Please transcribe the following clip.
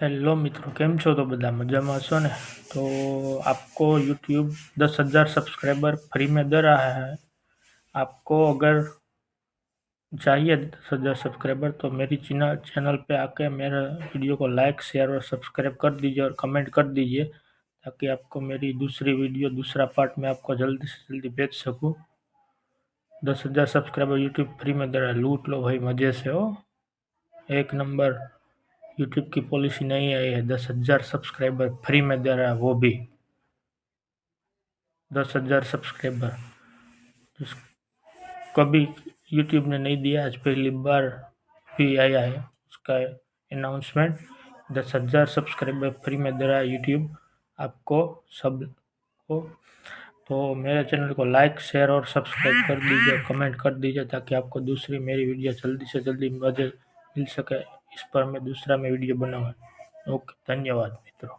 Hello मित्रों, केम छो? तो बदा मजामा छो ने? तो आपको यूट्यूब 10,000 सब्सक्राइबर फ्री में दे रहा है। आपको अगर चाहिए 10,000 सब्सक्राइबर तो मेरी चैनल पे आके मेरे वीडियो को लाइक, शेयर और सब्सक्राइब कर दीजिए और कमेंट कर दीजिए, ताकि आपको मेरी दूसरी वीडियो, दूसरा पार्ट में आपको जल्दी से जल्दी भेज सकूँ। 10,000 सब्सक्राइबर यूट्यूब फ्री में दे रहा है, लूट लो भाई मज़े से हो। एक नंबर यूट्यूब की पॉलिसी नहीं आई है, 10,000 सब्सक्राइबर फ्री में दे रहा है, वो भी 10,000 सब्सक्राइबर कभी यूट्यूब ने नहीं दिया, आज पहली बार भी आया है उसका अनाउंसमेंट। 10,000 सब्सक्राइबर फ्री में दे रहा है यूट्यूब आपको सब को। तो मेरे चैनल को लाइक, शेयर और सब्सक्राइब कर दीजिए, कमेंट कर दीजिए, ताकि आपको दूसरी मेरी वीडियो जल्दी से जल्दी मजे मिल सके। इस पर मैं दूसरा वीडियो बनाऊँ। ओके, धन्यवाद मित्रों।